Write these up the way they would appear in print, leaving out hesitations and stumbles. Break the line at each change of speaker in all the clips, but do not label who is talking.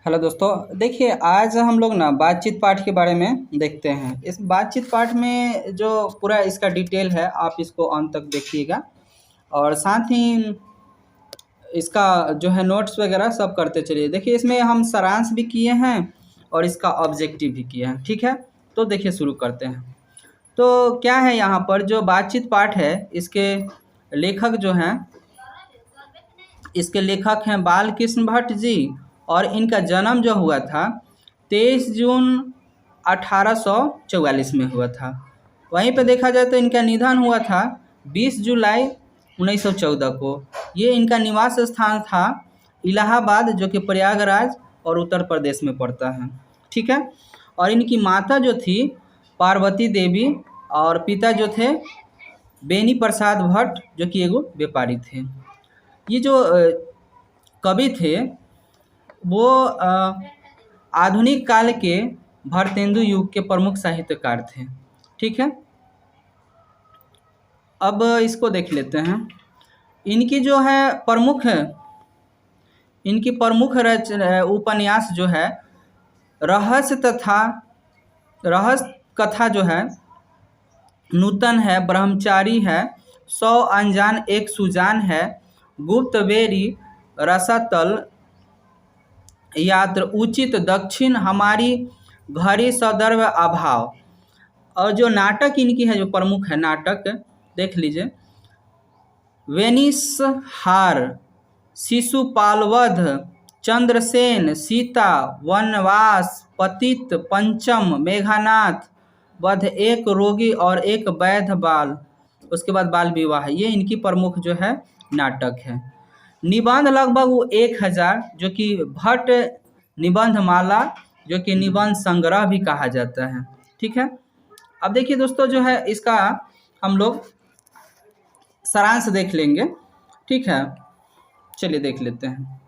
Hello दोस्तों, देखिए आज हम लोग ना बातचीत पाठ के बारे में देखते हैं। इस बातचीत पाठ में जो पूरा इसका डिटेल है आप इसको अंत तक देखिएगा और साथ ही इसका जो है नोट्स वगैरह सब करते चलिए। देखिए इसमें हम सारांश भी किए हैं और इसका ऑब्जेक्टिव भी किए हैं। ठीक है, तो देखिए शुरू करते हैं। तो क्या है यहाँ पर जो बातचीत पाठ है इसके लेखक जो हैं, इसके लेखक हैं बाल कृष्ण भट्ट जी और इनका जन्म जो हुआ था 23 जून 1844 में हुआ था। वहीं पे देखा जाए तो इनका निधन हुआ था 20 जुलाई 1914 को। ये इनका निवास स्थान था इलाहाबाद, जो कि प्रयागराज और उत्तर प्रदेश में पड़ता है। ठीक है, और इनकी माता जो थी पार्वती देवी और पिता जो थे बेनी प्रसाद भट्ट, जो कि एगो व्यापारी थे। ये जो कवि थे वो आधुनिक काल के भारतेंदु युग के प्रमुख साहित्यकार थे। ठीक है, अब इसको देख लेते हैं। इनकी जो है इनकी प्रमुख उपन्यास जो है रहस्य कथा जो है नूतन है, ब्रह्मचारी है, 100 अनजान एक सुजान है, गुप्त बेरी, रसातल, यात्र उचित, दक्षिण, हमारी घड़ी, सदर्भ अभाव। और जो नाटक इनकी है, जो प्रमुख है नाटक देख लीजिए, वेनिस हार, शिशुपालवध, चंद्रसेन, सीता, वनवास, पतित, पंचम, मेघनाथ वध, एक रोगी और एक वैध बाल, उसके बाद बाल विवाह। ये इनकी प्रमुख जो है नाटक है। निबंध लगभग वो 1000, जो कि भट्ट निबंध माला, जो कि निबंध संग्रह भी कहा जाता है। ठीक है, अब देखिए दोस्तों जो है इसका हम लोग सारांश देख लेंगे। ठीक है, चलिए देख लेते हैं।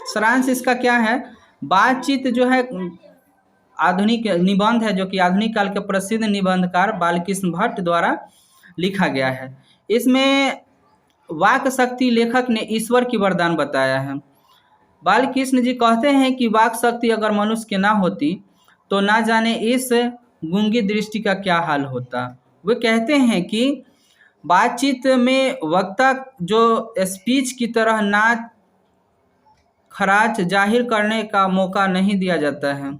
सारांश इसका क्या है? बातचीत जो है आधुनिक निबंध है, जो कि आधुनिक काल के प्रसिद्ध निबंधकार बालकृष्ण भट्ट द्वारा लिखा गया है। इसमें वाक शक्ति लेखक ने ईश्वर की वरदान बताया है। बालकृष्ण जी कहते हैं कि वाक शक्ति अगर मनुष्य के ना होती तो ना जाने इस गूंगी दृष्टि का क्या हाल होता। वे कहते हैं कि बातचीत में वक्ता जो स्पीच की तरह ना खराच जाहिर करने का मौका नहीं दिया जाता है।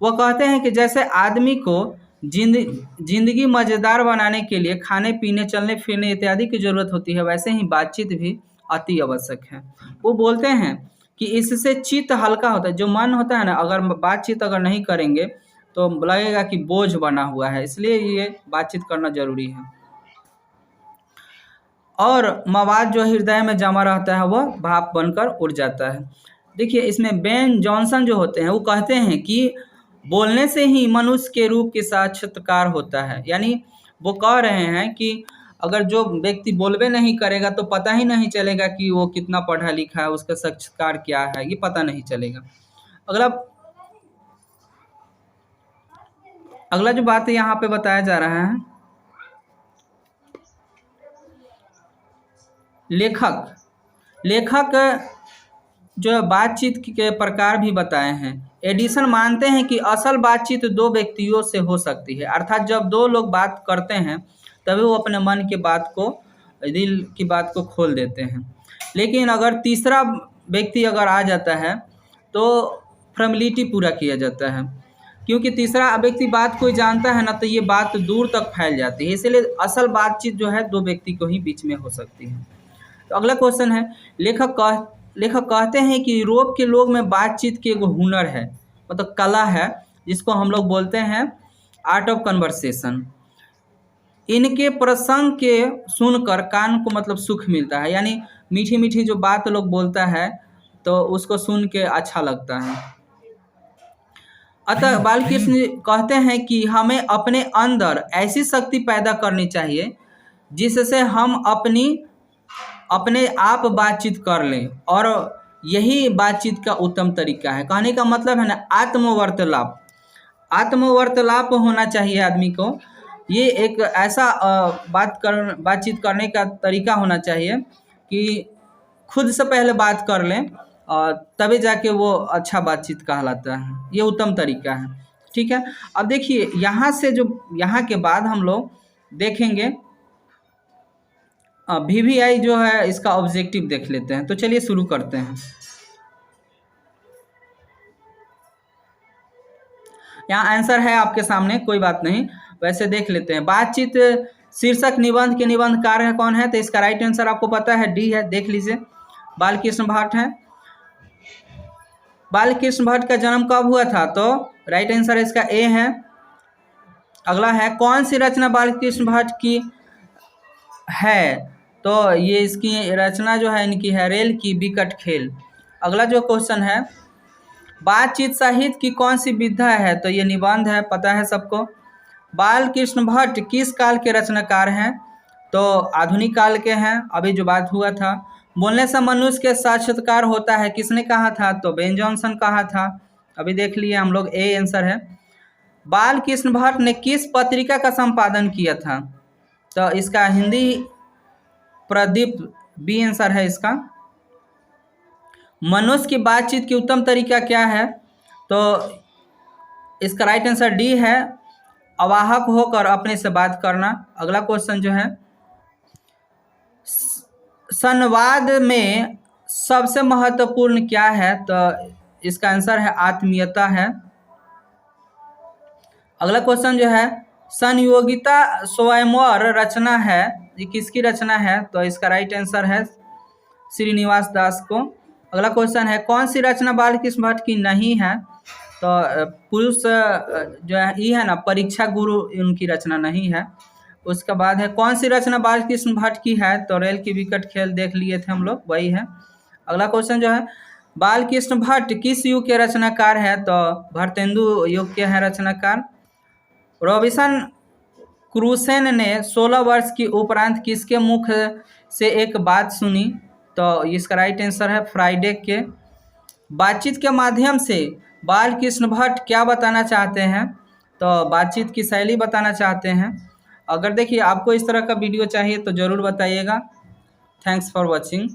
वो कहते हैं कि जैसे आदमी को जिंदगी मज़ेदार बनाने के लिए खाने पीने, चलने फिरने इत्यादि की ज़रूरत होती है, वैसे ही बातचीत भी अति आवश्यक है। वो बोलते हैं कि इससे चित्त हल्का होता है। जो मन होता है ना, अगर बातचीत अगर नहीं करेंगे तो लगेगा कि बोझ बना हुआ है, इसलिए ये बातचीत करना ज़रूरी है। और मवाद जो हृदय में जमा रहता है वह भाप बनकर उड़ जाता है। देखिए इसमें बेन जॉनसन जो होते हैं वो कहते हैं कि बोलने से ही मनुष्य के रूप के साक्षात्कार होता है। यानी वो कह रहे हैं कि अगर जो व्यक्ति बोलबे नहीं करेगा तो पता ही नहीं चलेगा कि वो कितना पढ़ा लिखा है, उसका साक्षात्कार क्या है, ये पता नहीं चलेगा। अगला जो बात यहाँ पे बताया जा रहा है, लेखक जो बातचीत के प्रकार भी बताए हैं। एडिसन मानते हैं कि असल बातचीत दो व्यक्तियों से हो सकती है, अर्थात जब दो लोग बात करते हैं तभी वो अपने मन की बात को, दिल की बात को खोल देते हैं। लेकिन अगर तीसरा व्यक्ति अगर आ जाता है तो फॉर्मेलिटी पूरा किया जाता है, क्योंकि तीसरा व्यक्ति बात कोई जानता है ना, तो ये बात दूर तक फैल जाती है। इसीलिए असल बातचीत जो है दो व्यक्ति को ही बीच में हो सकती है। तो अगला क्वेश्चन है, लेखक कहते हैं कि यूरोप के लोग में बातचीत की एगो हुनर है, मतलब कला है, जिसको हम लोग बोलते हैं आर्ट ऑफ कन्वर्सेशन। इनके प्रसंग के सुनकर कान को मतलब सुख मिलता है, यानी मीठी मीठी जो बात लोग बोलता है तो उसको सुन के अच्छा लगता है। अतः बालकृष्ण कहते हैं कि हमें अपने अंदर ऐसी शक्ति पैदा करनी चाहिए जिससे हम अपने आप बातचीत कर लें, और यही बातचीत का उत्तम तरीका है। कहने का मतलब है ना आत्मवार्तालाप होना चाहिए आदमी को। ये एक ऐसा बातचीत करने का तरीका होना चाहिए कि खुद से पहले बात कर लें और तभी जाके वो अच्छा बातचीत कहलाता है। ये उत्तम तरीका है। ठीक है, अब देखिए यहाँ से जो यहाँ के बाद हम लोग देखेंगे VVI जो है इसका ऑब्जेक्टिव देख लेते हैं। तो चलिए शुरू करते हैं। यहाँ आंसर है आपके सामने, कोई बात नहीं, वैसे देख लेते हैं। बातचीत शीर्षक निबंध के निबंधकार कौन है? तो इसका राइट आंसर आपको पता है, डी है, देख लीजिए, बालकृष्ण भट्ट है। बालकृष्ण भट्ट का जन्म कब हुआ था? तो राइट आंसर इसका ए है। अगला है, कौन सी रचना बालकृष्ण भट्ट की है? तो ये इसकी रचना जो है इनकी है रेल की बिकट खेल। अगला जो क्वेश्चन है, बातचीत साहित्य की कौन सी विधा है? तो ये निबंध है, पता है सबको। बालकृष्ण भट्ट किस काल के रचनाकार हैं? तो आधुनिक काल के हैं, अभी जो बात हुआ था। बोलने से मनुष्य के साक्षात्कार होता है, किसने कहा था? तो बेन जॉनसन कहा था, अभी देख लिए हम लोग, ए आंसर है। बालकृष्ण भट्ट ने किस पत्रिका का संपादन किया था? तो इसका हिंदी प्रदीप, बी आंसर है इसका। मनुष्य की बातचीत की उत्तम तरीका क्या है? तो इसका राइट आंसर डी है, अवाहक होकर अपने से बात करना। अगला क्वेश्चन जो है, संवाद में सबसे महत्वपूर्ण क्या है? तो इसका आंसर है आत्मीयता है। अगला क्वेश्चन जो है, संयोगिता स्वयंवर रचना है, ये किसकी रचना है? तो इसका राइट आंसर है श्रीनिवास दास को। अगला क्वेश्चन है, कौन सी रचना बालकृष्ण भट्ट की नहीं है? तो पुरुष जो है ये है ना, परीक्षा गुरु, उनकी रचना नहीं है। उसके बाद है, कौन सी रचना बालकृष्ण भट्ट की है? तो रेल की विकट खेल देख लिए थे हम लोग, वही है। अगला क्वेश्चन जो है, बालकृष्ण भट्ट किस युग के रचनाकार है? तो भट्टेंदु युग के हैं रचनाकार। रॉबिन्सन क्रूसेन ने 16 वर्ष की उपरांत किसके मुख से एक बात सुनी? तो इसका राइट आंसर है फ्राइडे के। बातचीत के माध्यम से बालकृष्ण भट्ट क्या बताना चाहते हैं? तो बातचीत की शैली बताना चाहते हैं। अगर देखिए आपको इस तरह का वीडियो चाहिए तो ज़रूर बताइएगा। Thanks for watching.